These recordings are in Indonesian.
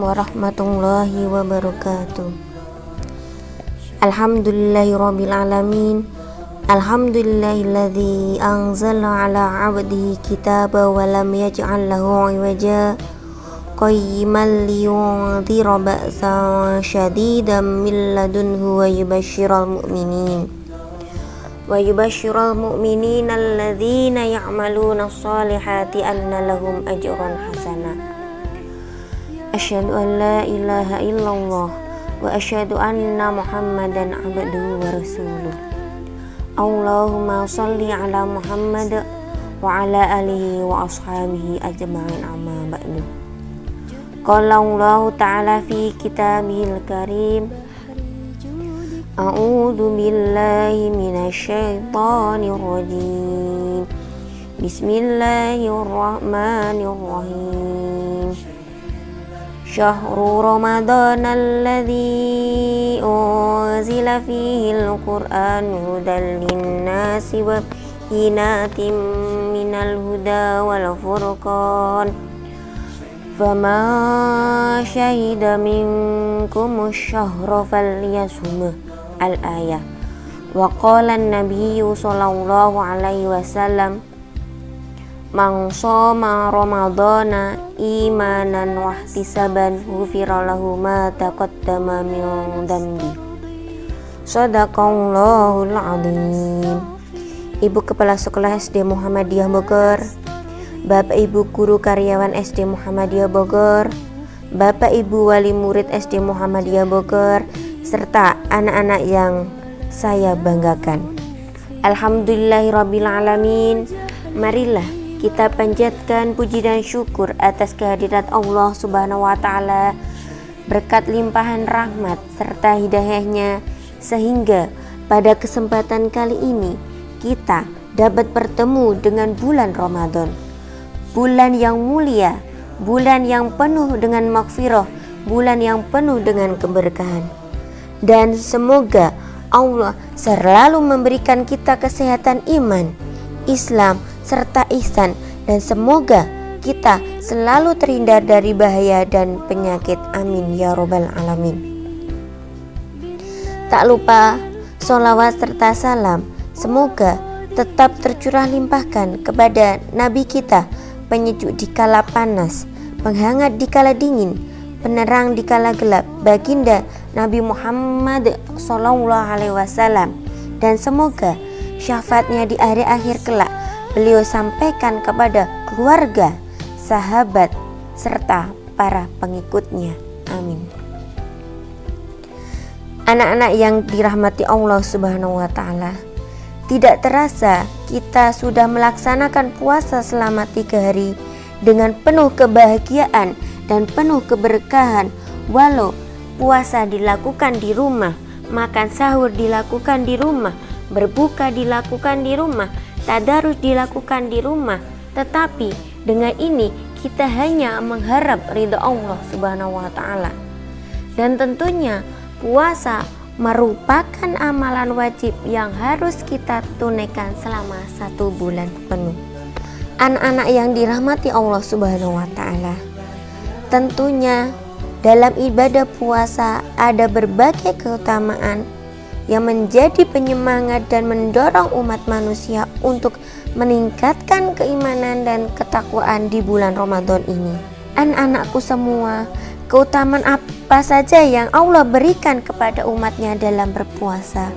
warahmatullahi wabarakatuh. Alhamdulillahirabbil alamin. Alhamdulillahilladzi anzala ala 'abdihi kitaba wa lam yaj'al lahu 'iwaja qayyiman liyunzira ba'san syadidan min ladunhu wa yubashshiral mu'minina alladzina ya'maluna shalihati anna lahum ajran hasana. Asyhadu an la ilaha illallah wa asyhadu anna Muhammadan abduhu wa rasuluh. Allahumma shalli ala Muhammad wa ala alihi wa ashabihi ajma'in, amma ba'du. Qala Allah ta'ala fi kitabihil karim, a'udzu billahi minasy syaithanir rajim. Bismillahirrahmanirrahim. Syahrul Ramadan alladzi unzila fihil Qur'an hudan linnasi wa bayyinatin minal huda wal furqan. Faman syahida minkum asy-syahra falyasumhu al-ayah. Wa qala an-nabiyyu sallallahu alaihi wasallam, man shoma ramadhana imanan wa ihtisaban ghufira lahu ma taqaddama min dhanbi. Shadaqallahul azim. Ibu Kepala Sekolah SD Muhammadiyah Bogor, Bapak Ibu Guru Karyawan SD Muhammadiyah Bogor, Bapak Ibu Wali Murid SD Muhammadiyah Bogor, serta anak-anak yang saya banggakan. Alhamdulillahirabbil alamin. Marilah kita panjatkan puji dan syukur atas kehadirat Allah Subhanahu wa taala, berkat limpahan rahmat serta hidayahnya, sehingga pada kesempatan kali ini kita dapat bertemu dengan bulan Ramadan, bulan yang mulia, bulan yang penuh dengan maghfirah, bulan yang penuh dengan keberkahan. Dan semoga Allah selalu memberikan kita kesehatan iman, Islam, serta ihsan, dan semoga kita selalu terhindar dari bahaya dan penyakit. Amin ya robbal alamin. Tak lupa sholawat serta salam semoga tetap tercurah limpahkan kepada Nabi kita, penyejuk di kala panas, penghangat di kala dingin, penerang di kala gelap, baginda Nabi Muhammad sallallahu alaihi wasallam, dan semoga syafaatnya di hari akhir kelak beliau sampaikan kepada keluarga, sahabat, serta para pengikutnya. Amin. Anak-anak yang dirahmati Allah Subhanahu wa taala, tidak terasa kita sudah melaksanakan puasa selama 3 hari dengan penuh kebahagiaan dan penuh keberkahan. Walau puasa dilakukan di rumah, makan sahur dilakukan di rumah, berbuka dilakukan di rumah, tadarus dilakukan di rumah, tetapi dengan ini kita hanya mengharap ridha Allah Subhanahu wa taala. Dan tentunya puasa merupakan amalan wajib yang harus kita tunaikan selama 1 bulan penuh. Anak-anak yang dirahmati Allah Subhanahu wa taala, tentunya dalam ibadah puasa ada berbagai keutamaan yang menjadi penyemangat dan mendorong umat manusia untuk meningkatkan keimanan dan ketakwaan di bulan Ramadan ini. Anak-anakku semua, keutamaan apa saja yang Allah berikan kepada umatnya dalam berpuasa?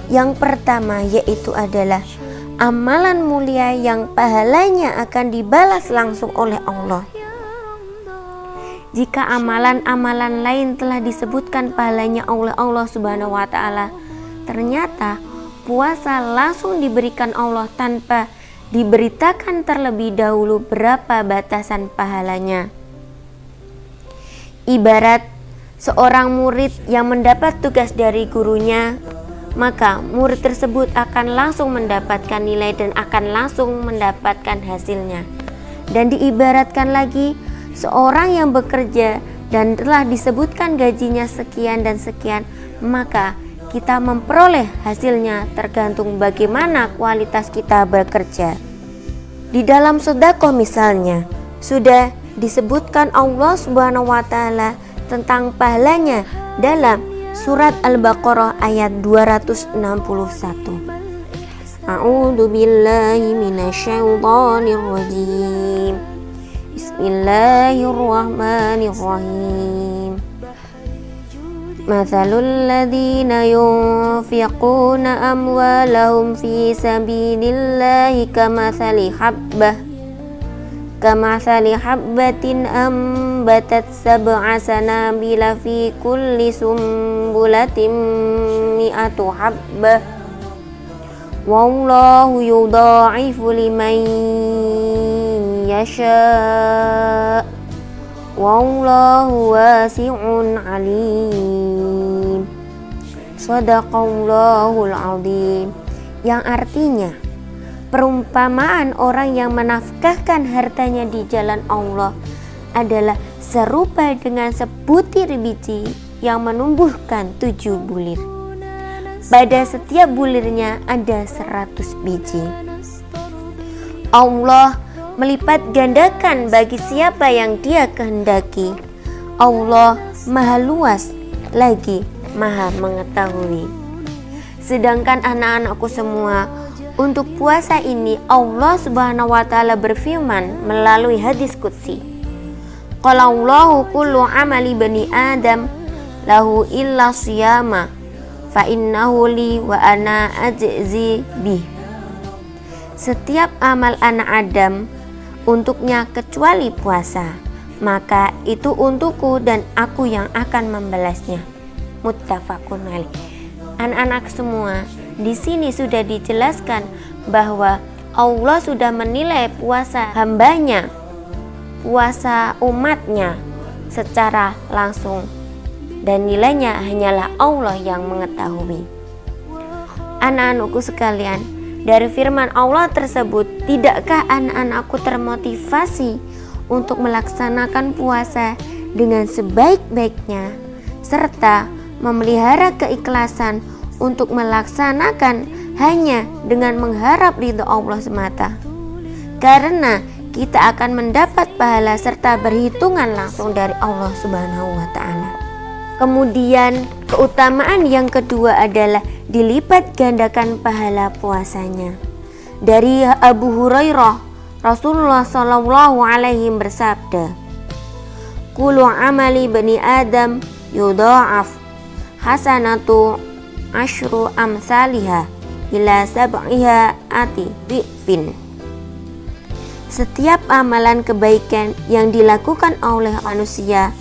Yang pertama yaitu adalah amalan mulia yang pahalanya akan dibalas langsung oleh Allah. Jika amalan-amalan lain telah disebutkan pahalanya oleh Allah Subhanahu wa taala, ternyata puasa langsung diberikan Allah tanpa diberitakan terlebih dahulu berapa batasan pahalanya. Ibarat seorang murid yang mendapat tugas dari gurunya, maka murid tersebut akan langsung mendapatkan nilai dan akan langsung mendapatkan hasilnya. Dan diibaratkan lagi, seorang yang bekerja dan telah disebutkan gajinya sekian dan sekian, maka kita memperoleh hasilnya tergantung bagaimana kualitas kita bekerja. Di dalam sedekah misalnya, sudah disebutkan Allah Subhanahu wa taala tentang pahalanya dalam surat Al-Baqarah ayat 261. A'udzu billahi minasyaitonir rajim. Bismillahirrahmanirrahim. Mathalul ladzina yunfiquna amwalahum fi sabilillahi kamathali habbatin ambatat sab'a sanabila fi kulli sumbulatin mi'atu habbah wallahu yudha'ifu liman yasha wallahu wasi'un alim. Shadaqallahul azim. Yang artinya, perumpamaan orang yang menafkahkan hartanya di jalan Allah adalah serupa dengan sebutir biji yang menumbuhkan 7 bulir. Pada setiap bulirnya ada 100 biji. Allah melipat gandakan bagi siapa yang Dia kehendaki. Allah Maha Luas lagi Maha Mengetahui. Sedangkan anak-anakku semua, untuk puasa ini Allah Subhanahu wa taala berfirman melalui hadis qudsi. Qala Allahu kullu amali bani Adam lahu illa shiyama fa innahu li wa ana ajzi bih. Setiap amal anak Adam untuknya kecuali puasa, maka itu untukku dan aku yang akan membalasnya. Muttafaqun alaih. Anak-anak semua, di sini sudah dijelaskan bahwa Allah sudah menilai puasa hambanya, puasa umatnya secara langsung, dan nilainya hanyalah Allah yang mengetahui. Anak-anakku sekalian, dari firman Allah tersebut, tidakkah anak-anakku termotivasi untuk melaksanakan puasa dengan sebaik-baiknya, serta memelihara keikhlasan untuk melaksanakan hanya dengan mengharap ridho Allah semata? Karena kita akan mendapat pahala serta berhitungan langsung dari Allah Subhanahu wa taala. Kemudian keutamaan yang kedua adalah dilipat gandakan pahala puasanya. Dari Abu Hurairah, Rasulullah sallallahu alaihi bersabda, "Kullu amali bani Adam yudha'af hasanatu asyru amsalihha ila sab'iha ati dhifin." Setiap amalan kebaikan yang dilakukan oleh manusia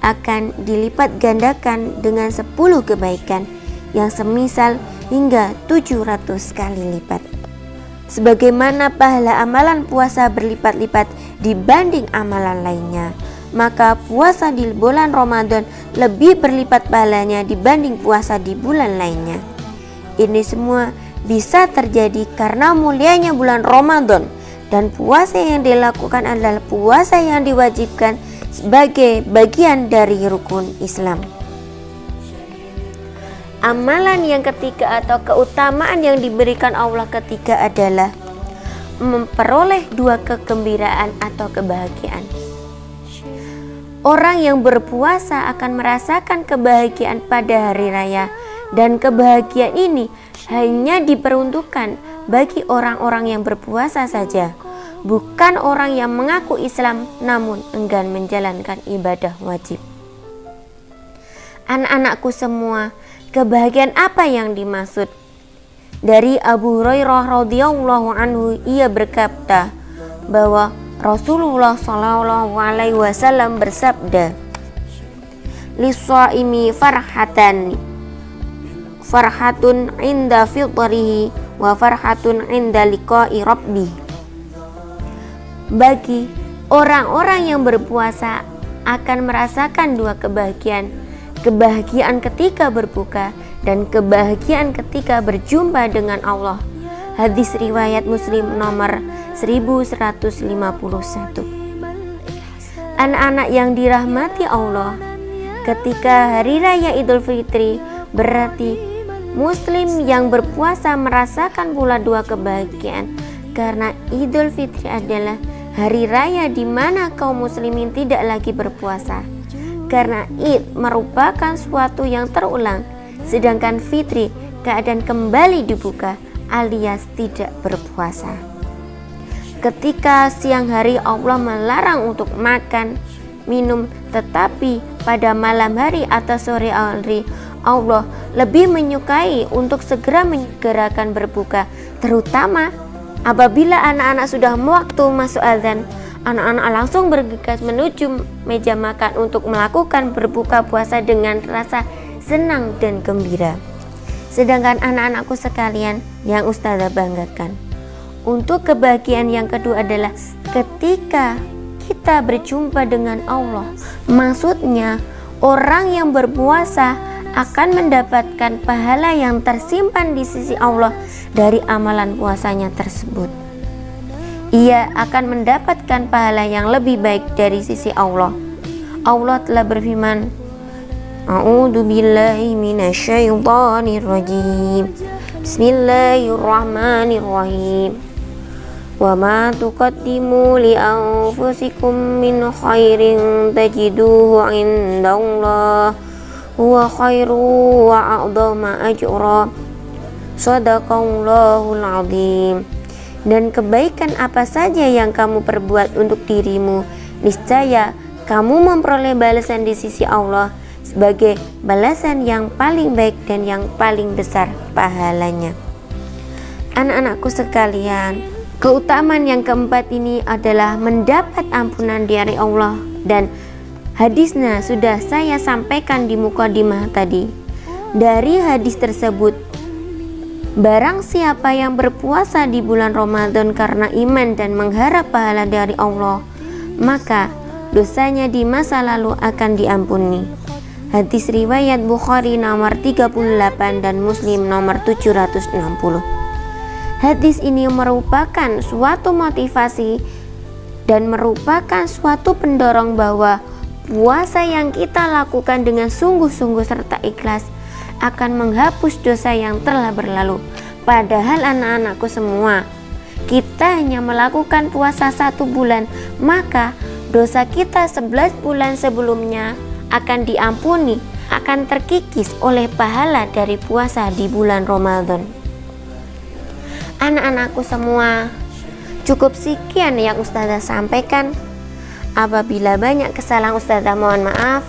akan dilipat gandakan dengan 10 kebaikan yang semisal hingga 700 kali lipat. Sebagaimana pahala amalan puasa berlipat-lipat dibanding amalan lainnya, maka puasa di bulan Ramadan lebih berlipat pahalanya dibanding puasa di bulan lainnya. Ini semua bisa terjadi karena mulianya bulan Ramadan, dan puasa yang dilakukan adalah puasa yang diwajibkan sebagai bagian dari rukun Islam. Amalan yang ketiga atau keutamaan yang diberikan Allah ketiga adalah memperoleh 2 kegembiraan atau kebahagiaan. Orang yang berpuasa akan merasakan kebahagiaan pada hari raya, dan kebahagiaan ini hanya diperuntukkan bagi orang-orang yang berpuasa saja, bukan orang yang mengaku Islam namun enggan menjalankan ibadah wajib. Anak-anakku semua, kebahagiaan apa yang dimaksud? Dari Abu Hurairah radhiyallahu anhu, ia berkata bahwa Rasulullah sallallahu alaihi wasallam bersabda, "Lis-shaimi farhatun inda fitrihi wa farhatun inda liqa'i rabbih." Bagi orang-orang yang berpuasa akan merasakan 2 kebahagiaan, kebahagiaan ketika berbuka dan kebahagiaan ketika berjumpa dengan Allah. Hadis riwayat Muslim nomor 1151. Anak-anak yang dirahmati Allah, ketika hari raya Idul Fitri berarti Muslim yang berpuasa merasakan pula 2 kebahagiaan, karena Idul Fitri adalah hari raya di mana kaum muslimin tidak lagi berpuasa, karena Id merupakan suatu yang terulang, sedangkan fitri keadaan kembali dibuka alias tidak berpuasa. Ketika siang hari Allah melarang untuk makan, minum, tetapi pada malam hari atau sore hari Allah lebih menyukai untuk segera menyegerakan berbuka, terutama apabila anak-anak sudah waktu masuk azan. Anak-anak langsung bergegas menuju meja makan untuk melakukan berbuka puasa dengan rasa senang dan gembira. Sedangkan anak-anakku sekalian yang Ustazah banggakan, untuk kebahagiaan yang kedua adalah ketika kita berjumpa dengan Allah. Maksudnya orang yang berpuasa akan mendapatkan pahala yang tersimpan di sisi Allah dari amalan puasanya tersebut. Ia akan mendapatkan pahala yang lebih baik dari sisi Allah. Allah telah berfirman, A'udzu billahi minasyaitonir rajim. Bismillahirrahmanirrahim. Wa ma tuqaddimu li anfusikum min khairin tajiduhu indallah huwa khairu wa a'dhama ajra. Shadaqallahul azim. Dan kebaikan apa saja yang kamu perbuat untuk dirimu, niscaya kamu memperoleh balasan di sisi Allah sebagai balasan yang paling baik dan yang paling besar pahalanya. Anak-anakku sekalian, keutamaan yang keempat ini adalah mendapat ampunan dari Allah, dan hadisnya sudah saya sampaikan di mukadimah tadi. Dari hadis tersebut, barang siapa yang berpuasa di bulan Ramadan karena iman dan mengharap pahala dari Allah, maka dosanya di masa lalu akan diampuni. Hadis riwayat Bukhari nomor 38 dan Muslim nomor 760. Hadis ini merupakan suatu motivasi dan merupakan suatu pendorong bahwa puasa yang kita lakukan dengan sungguh-sungguh serta ikhlas akan menghapus dosa yang telah berlalu. Padahal anak-anakku semua, kita hanya melakukan puasa 1 bulan, maka dosa kita 11 bulan sebelumnya akan diampuni, akan terkikis oleh pahala dari puasa di bulan Ramadan. Anak-anakku semua, cukup sekian yang Ustazah sampaikan. Apabila banyak kesalahan Ustazah mohon maaf.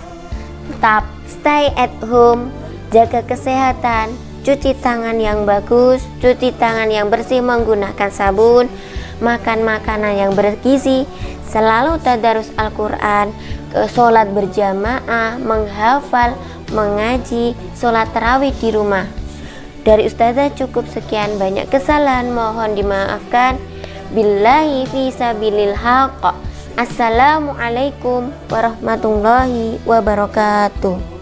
Tetap stay at home, jaga kesehatan, cuci tangan yang bagus, cuci tangan yang bersih menggunakan sabun, makan makanan yang bergizi, selalu tadarus Al-Quran, sholat berjamaah, menghafal, mengaji, sholat tarawih di rumah. Dari Ustazah cukup sekian, banyak kesalahan mohon dimaafkan. Billahi fi sabilil haqq. Assalamualaikum warahmatullahi wabarakatuh.